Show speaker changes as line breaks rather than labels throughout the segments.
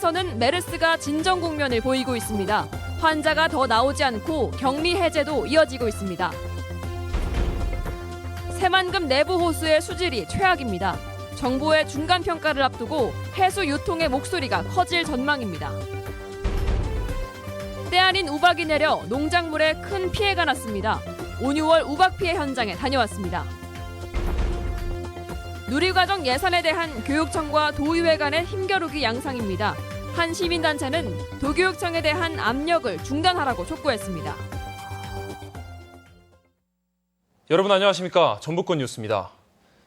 동해에서는 메르스가 진정 국면을 보이고 있습니다. 환자가 더 나오지 않고 격리 해제도 이어지고 있습니다. 새만금 내부 호수의 수질이 최악입니다. 정부의 중간 평가를 앞두고 해수 유통의 목소리가 커질 전망입니다. 때 아닌 우박이 내려 농작물에 큰 피해가 났습니다. 5, 6월 우박 피해 현장에 다녀왔습니다. 누리과정 예산에 대한 교육청과 도의회 간의 힘겨루기 양상입니다. 한 시민단체는 도교육청에 대한 압력을 중단하라고 촉구했습니다.
여러분 안녕하십니까? 전북권 뉴스입니다.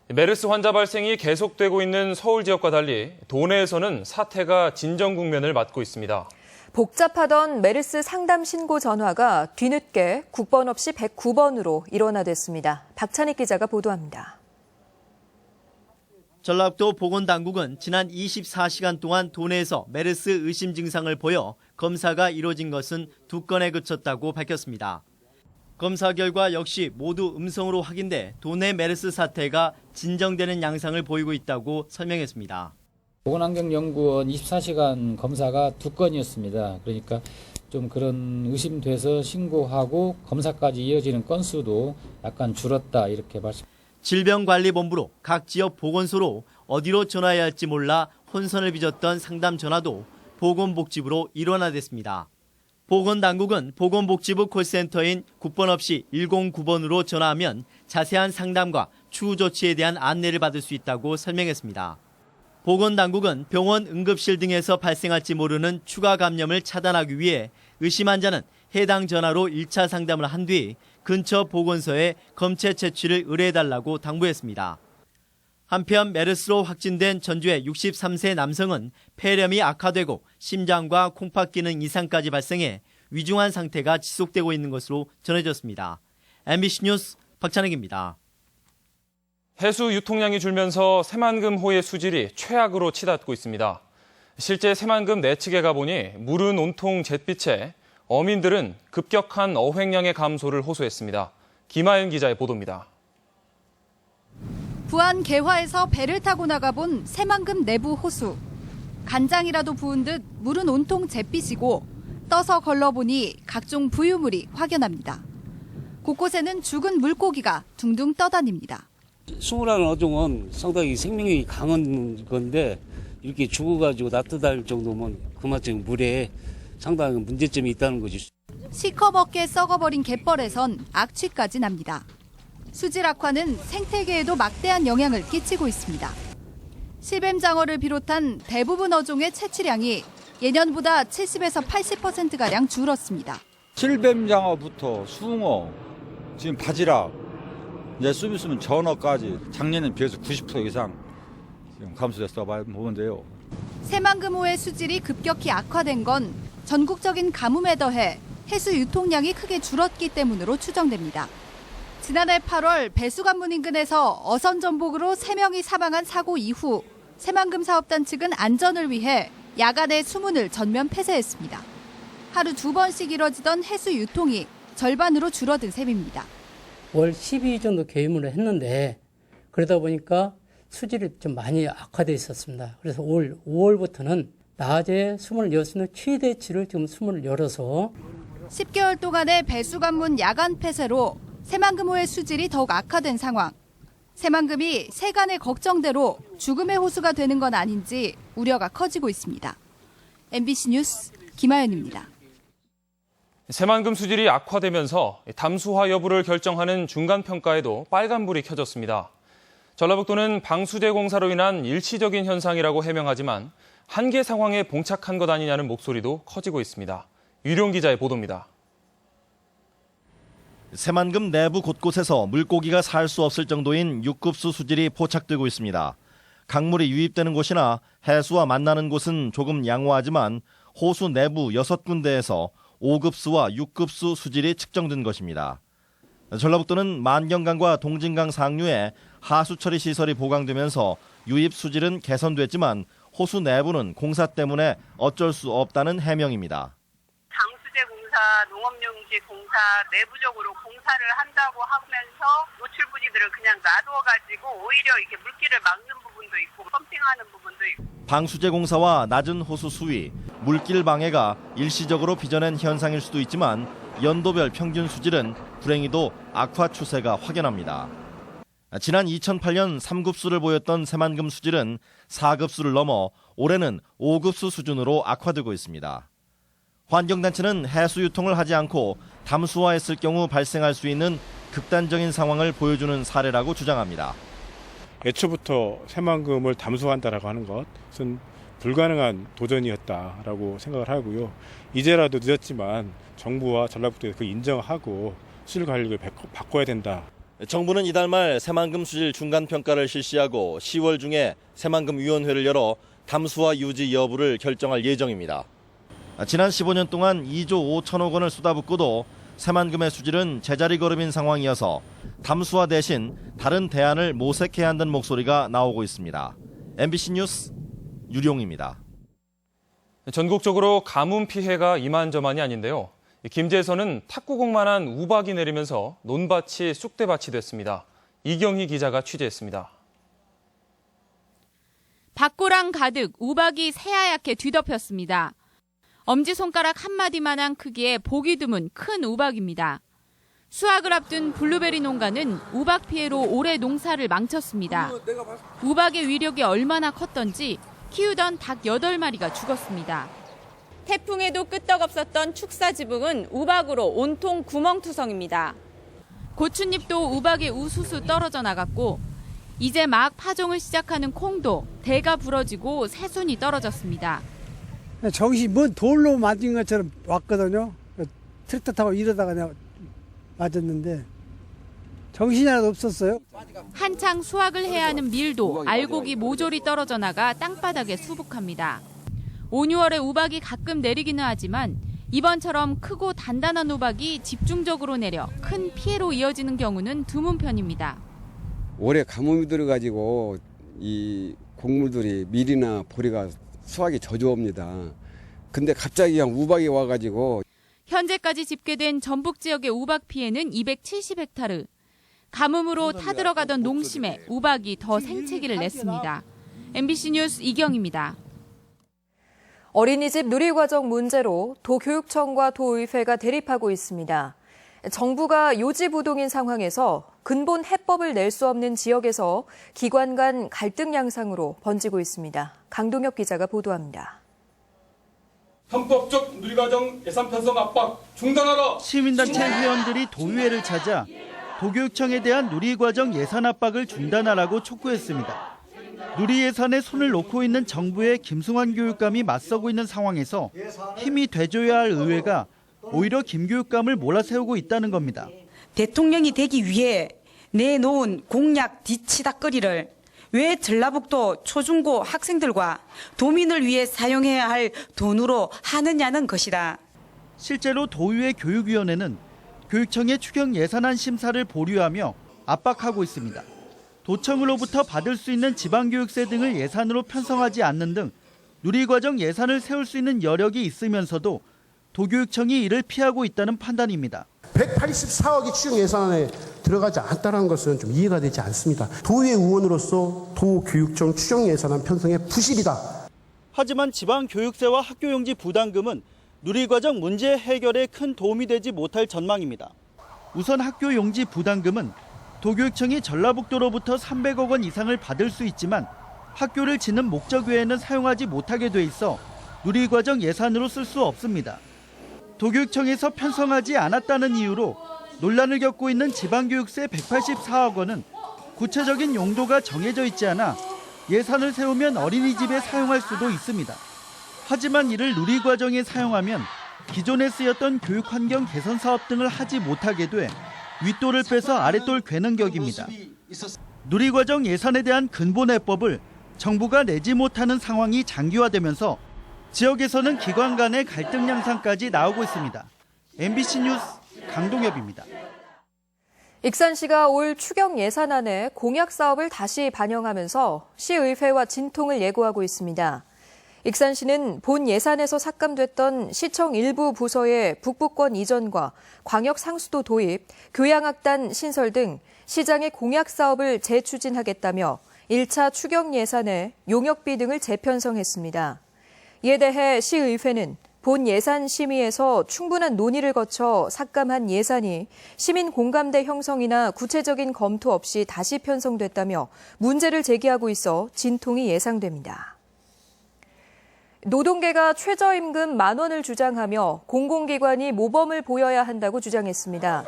메르스 환자 발생이 계속되고 있는 서울 지역과 달리 도내에서는 사태가 진정 국면을 맞고 있습니다.
복잡하던 메르스 상담 신고 전화가 뒤늦게 국번 없이 109번으로 일원화됐습니다. 박찬익 기자가 보도합니다.
전라북도 보건당국은 지난 24시간 동안 도내에서 메르스 의심 증상을 보여 검사가 이뤄진 것은 2건에 그쳤다고 밝혔습니다. 검사 결과 역시 모두 음성으로 확인돼 도내 메르스 사태가 진정되는 양상을 보이고 있다고 설명했습니다.
보건환경연구원 24시간 검사가 2건이었습니다. 그러니까 좀 그런 의심돼서 신고하고 검사까지 이어지는 건수도 약간 줄었다 이렇게 말씀.
질병관리본부로 각 지역 보건소로 어디로 전화해야 할지 몰라 혼선을 빚었던 상담 전화도 보건복지부로 일원화됐습니다. 보건당국은 보건복지부 콜센터인 국번 없이 109번으로 전화하면 자세한 상담과 추후 조치에 대한 안내를 받을 수 있다고 설명했습니다. 보건당국은 병원 응급실 등에서 발생할지 모르는 추가 감염을 차단하기 위해 의심 환자는 해당 전화로 1차 상담을 한 뒤 근처 보건소에 검체 채취를 의뢰해달라고 당부했습니다. 한편 메르스로 확진된 전주의 63세 남성은 폐렴이 악화되고 심장과 콩팥 기능 이상까지 발생해 위중한 상태가 지속되고 있는 것으로 전해졌습니다. MBC 뉴스 박찬익입니다.
해수 유통량이 줄면서 새만금호의 수질이 최악으로 치닫고 있습니다. 실제 새만금 내측에 가보니 물은 온통 잿빛에 어민들은 급격한 어획량의 감소를 호소했습니다. 김하연 기자의 보도입니다.
부안 개화에서 배를 타고 나가본 새만금 내부 호수. 간장이라도 부은 듯 물은 온통 잿빛이고 떠서 걸러보니 각종 부유물이 확연합니다. 곳곳에는 죽은 물고기가 둥둥 떠다닙니다.
수무라는 어종은 상당히 생명력이 강한 건데 이렇게 죽어가지고 놔두다닐 정도면 그만큼 물에 상당히 문제점이 있다는 거죠.
시커멓게 썩어버린 갯벌에선 악취까지 납니다. 수질 악화는 생태계에도 막대한 영향을 끼치고 있습니다. 실뱀장어를 비롯한 대부분 어종의 채취량이 예년보다 70에서 80%가량 줄었습니다.
실뱀장어부터 숭어, 지금 바지락, 이제 좀 있으면 전어까지 작년에 비해서 90% 이상 지금 감소됐다고 보면 돼요.
새만금호의 수질이 급격히 악화된 건 전국적인 가뭄에 더해 해수 유통량이 크게 줄었기 때문으로 추정됩니다. 지난해 8월 배수관문 인근에서 어선 전복으로 3명이 사망한 사고 이후 새만금 사업단 측은 안전을 위해 야간에 수문을 전면 폐쇄했습니다. 하루 2번씩 이뤄지던 해수 유통이 절반으로 줄어든 셈입니다.
월 12일 정도 개임을 했는데 그러다 보니까 수질이 좀 많이 악화되어 있었습니다. 그래서 올 5월부터는 낮에 수문을 열 수 있는 최대치를 지금 수문을 열어서
10개월 동안의 배수관문 야간 폐쇄로 새만금호의 수질이 더욱 악화된 상황. 새만금이 세간의 걱정대로 죽음의 호수가 되는 건 아닌지 우려가 커지고 있습니다. MBC 뉴스 김하연입니다.
새만금 수질이 악화되면서 담수화 여부를 결정하는 중간평가에도 빨간불이 켜졌습니다. 전라북도는 방수제 공사로 인한 일시적인 현상이라고 해명하지만 한계 상황에 봉착한 것 아니냐는 목소리도 커지고 있습니다. 유룡 기자의 보도입니다.
새만금 내부 곳곳에서 물고기가 살 수 없을 정도인 6급수 수질이 포착되고 있습니다. 강물이 유입되는 곳이나 해수와 만나는 곳은 조금 양호하지만 호수 내부 6군데에서 5급수와 6급수 수질이 측정된 것입니다. 전라북도는 만경강과 동진강 상류에 하수처리 시설이 보강되면서 유입 수질은 개선됐지만 호수 내부는 공사 때문에 어쩔 수 없다는 해명입니다.
방수제 공사, 농업용지 공사 내부적으로 공사를 한다고 하면서 노출 부지들을 그냥 놔둬가지고 오히려 이렇게 물길을 막는 부분도 부분도 있고 펌핑하는 부분도 있고.
방수제공사와 낮은 호수 수위, 물길 방해가 일시적으로 빚어낸 현상일 수도 있지만 연도별 평균 수질은 불행히도 악화 추세가 확연합니다. 지난 2008년 3급수를 보였던 새만금 수질은 4급수를 넘어 올해는 5급수 수준으로 악화되고 있습니다. 환경단체는 해수 유통을 하지 않고 담수화했을 경우 발생할 수 있는 극단적인 상황을 보여주는 사례라고 주장합니다.
애초부터 새만금을 담수한다라고 하는 것은 불가능한 도전이었다라고 생각을 하고요. 이제라도 늦었지만 정부와 전라북도에서 그 인정하고 수질 관리를 바꿔야 된다.
정부는 이달 말 새만금 수질 중간평가를 실시하고 10월 중에 새만금 위원회를 열어 담수화 유지 여부를 결정할 예정입니다. 지난 15년 동안 2조 5천억 원을 쏟아붓고도 새만금의 수질은 제자리 걸음인 상황이어서 담수화 대신 다른 대안을 모색해야 한다는 목소리가 나오고 있습니다. MBC 뉴스 유룡입니다.
전국적으로 가뭄 피해가 이만저만이 아닌데요. 김제에서는 탁구공만한 우박이 내리면서 논밭이 쑥대밭이 됐습니다. 이경희 기자가 취재했습니다.
밭고랑 가득 우박이 새하얗게 뒤덮였습니다. 엄지손가락 한마디만한 크기의 보기 드문 큰 우박입니다. 수확을 앞둔 블루베리 농가는 우박 피해로 올해 농사를 망쳤습니다. 우박의 위력이 얼마나 컸던지 키우던 닭 8마리가 죽었습니다. 태풍에도 끄떡없었던 축사 지붕은 우박으로 온통 구멍투성입니다. 고추잎도 우박에 우수수 떨어져 나갔고 이제 막 파종을 시작하는 콩도 대가 부러지고 새순이 떨어졌습니다.
정신이 뭔 돌로 맞은 것처럼 왔거든요. 트랙터 타고 이러다가 내가 맞았는데 정신이 하나도 없었어요.
한창 수확을 해야 하는 밀도 알곡이 모조리 떨어져 나가 땅바닥에 수북합니다. 5, 6월에 우박이 가끔 내리기는 하지만 이번처럼 크고 단단한 우박이 집중적으로 내려 큰 피해로 이어지는 경우는 드문 편입니다.
올해 가뭄이 들어가지고 이 곡물들이 밀이나 보리가 수확이 저조합니다. 근데 갑자기 그냥 우박이 와가지고
현재까지 집계된 전북 지역의 우박 피해는 270헥타르. 가뭄으로 타들어가던 농심에 우박이 더 생채기를 냈습니다. MBC 뉴스 이경입니다.
어린이집 누리과정 문제로 도교육청과 도의회가 대립하고 있습니다. 정부가 요지부동인 상황에서 근본 해법을 낼 수 없는 지역에서 기관 간 갈등 양상으로 번지고 있습니다. 강동혁 기자가 보도합니다.
편법적 누리과정 예산 편성 압박 중단하라.
시민단체 회원들이 도의회를 찾아 도교육청에 대한 누리과정 예산 압박을 중단하라고 촉구했습니다. 누리 예산에 손을 놓고 있는 정부의 김승환 교육감이 맞서고 있는 상황에서 힘이 돼줘야 할 의회가 오히려 김 교육감을 몰아세우고 있다는 겁니다.
대통령이 되기 위해 내놓은 공약 뒤치다거리를 왜 전라북도 초중고 학생들과 도민을 위해 사용해야 할 돈으로 하느냐는 것이다.
실제로 도의회 교육위원회는 교육청의 추경 예산안 심사를 보류하며 압박하고 있습니다. 도청으로부터 받을 수 있는 지방교육세 등을 예산으로 편성하지 않는 등 누리과정 예산을 세울 수 있는 여력이 있으면서도 도교육청이 이를 피하고 있다는 판단입니다.
184억이 추경 예산안에 들어가지 않았다는 것은 좀 이해가 되지 않습니다. 도의회 의원으로서 도교육청 추경 예산안 편성에 부실이다.
하지만 지방교육세와 학교용지 부담금은 누리과정 문제 해결에 큰 도움이 되지 못할 전망입니다. 우선 학교용지 부담금은 도교육청이 전라북도로부터 300억 원 이상을 받을 수 있지만 학교를 짓는 목적 외에는 사용하지 못하게 돼 있어 누리과정 예산으로 쓸 수 없습니다. 도교육청에서 편성하지 않았다는 이유로 논란을 겪고 있는 지방교육세 184억 원은 구체적인 용도가 정해져 있지 않아 예산을 세우면 어린이집에 사용할 수도 있습니다. 하지만 이를 누리과정에 사용하면 기존에 쓰였던 교육환경 개선 사업 등을 하지 못하게 돼 윗돌을 빼서 아랫돌 괴는 격입니다. 누리과정 예산에 대한 근본 해법을 정부가 내지 못하는 상황이 장기화되면서 지역에서는 기관 간의 갈등 양상까지 나오고 있습니다. MBC 뉴스 강동엽입니다.
익산시가 올 추경 예산안에 공약 사업을 다시 반영하면서 시의회와 진통을 예고하고 있습니다. 익산시는 본 예산에서 삭감됐던 시청 일부 부서의 북부권 이전과 광역 상수도 도입, 교양악단 신설 등 시장의 공약 사업을 재추진하겠다며 1차 추경 예산에 용역비 등을 재편성했습니다. 이에 대해 시의회는 본 예산 심의에서 충분한 논의를 거쳐 삭감한 예산이 시민 공감대 형성이나 구체적인 검토 없이 다시 편성됐다며 문제를 제기하고 있어 진통이 예상됩니다. 노동계가 최저임금 10,000원을 주장하며 공공기관이 모범을 보여야 한다고 주장했습니다.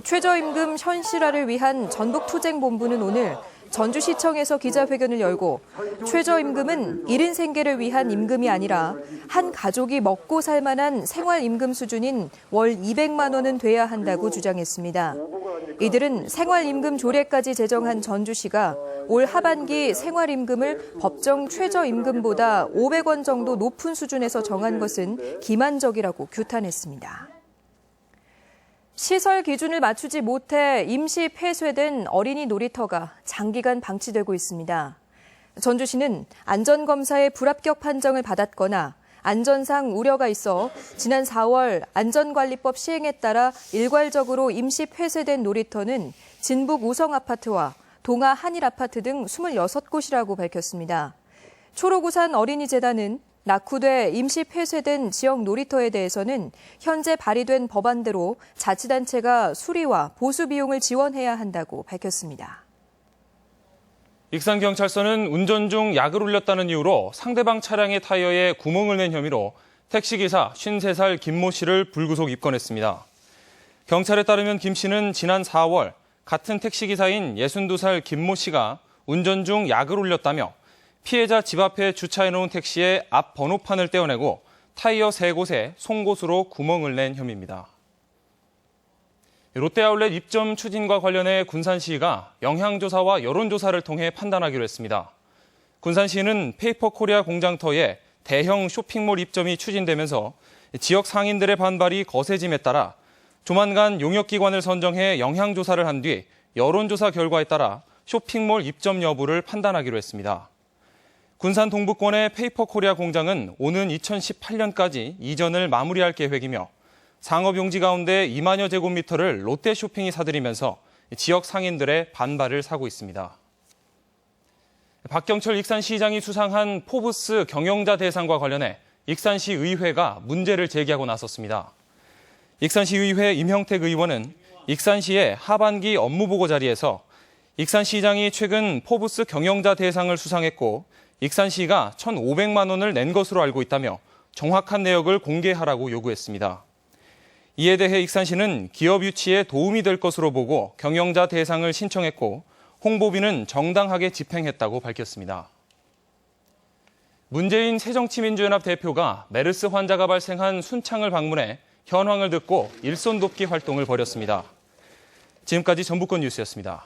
최저임금 현실화를 위한 전북투쟁본부는 오늘 전주시청에서 기자회견을 열고 최저임금은 1인 생계를 위한 임금이 아니라 한 가족이 먹고 살 만한 생활임금 수준인 월 200만 원은 돼야 한다고 주장했습니다. 이들은 생활임금 조례까지 제정한 전주시가 올 하반기 생활임금을 법정 최저임금보다 500원 정도 높은 수준에서 정한 것은 기만적이라고 규탄했습니다. 시설 기준을 맞추지 못해 임시 폐쇄된 어린이 놀이터가 장기간 방치되고 있습니다. 전주시는 안전검사의 불합격 판정을 받았거나 안전상 우려가 있어 지난 4월 안전관리법 시행에 따라 일괄적으로 임시 폐쇄된 놀이터는 진북 우성아파트와 동아 한일아파트 등 26곳이라고 밝혔습니다. 초록우산 어린이재단은 낙후돼 임시 폐쇄된 지역 놀이터에 대해서는 현재 발의된 법안대로 자치단체가 수리와 보수 비용을 지원해야 한다고 밝혔습니다.
익산경찰서는 운전 중 약을 올렸다는 이유로 상대방 차량의 타이어에 구멍을 낸 혐의로 택시기사 53살 김모 씨를 불구속 입건했습니다. 경찰에 따르면 김 씨는 지난 4월 같은 택시기사인 62살 김모 씨가 운전 중 약을 올렸다며 피해자 집 앞에 주차해놓은 택시의 앞 번호판을 떼어내고 타이어 3곳에 송곳으로 구멍을 낸 혐의입니다. 롯데아울렛 입점 추진과 관련해 군산시가 영향조사와 여론조사를 통해 판단하기로 했습니다. 군산시는 페이퍼코리아 공장터에 대형 쇼핑몰 입점이 추진되면서 지역 상인들의 반발이 거세짐에 따라 조만간 용역기관을 선정해 영향조사를 한 뒤 여론조사 결과에 따라 쇼핑몰 입점 여부를 판단하기로 했습니다. 군산 동부권의 페이퍼코리아 공장은 오는 2018년까지 이전을 마무리할 계획이며 상업용지 가운데 2만여 제곱미터를 롯데쇼핑이 사들이면서 지역 상인들의 반발을 사고 있습니다. 박경철 익산시장이 수상한 포브스 경영자 대상과 관련해 익산시 의회가 문제를 제기하고 나섰습니다. 익산시 의회 임형택 의원은 익산시의 하반기 업무보고 자리에서 익산시장이 최근 포브스 경영자 대상을 수상했고 익산시가 1,500만 원을 낸 것으로 알고 있다며 정확한 내역을 공개하라고 요구했습니다. 이에 대해 익산시는 기업 유치에 도움이 될 것으로 보고 경영자 대상을 신청했고 홍보비는 정당하게 집행했다고 밝혔습니다. 문재인 새정치민주연합 대표가 메르스 환자가 발생한 순창을 방문해 현황을 듣고 일손 돕기 활동을 벌였습니다. 지금까지 전북권 뉴스였습니다.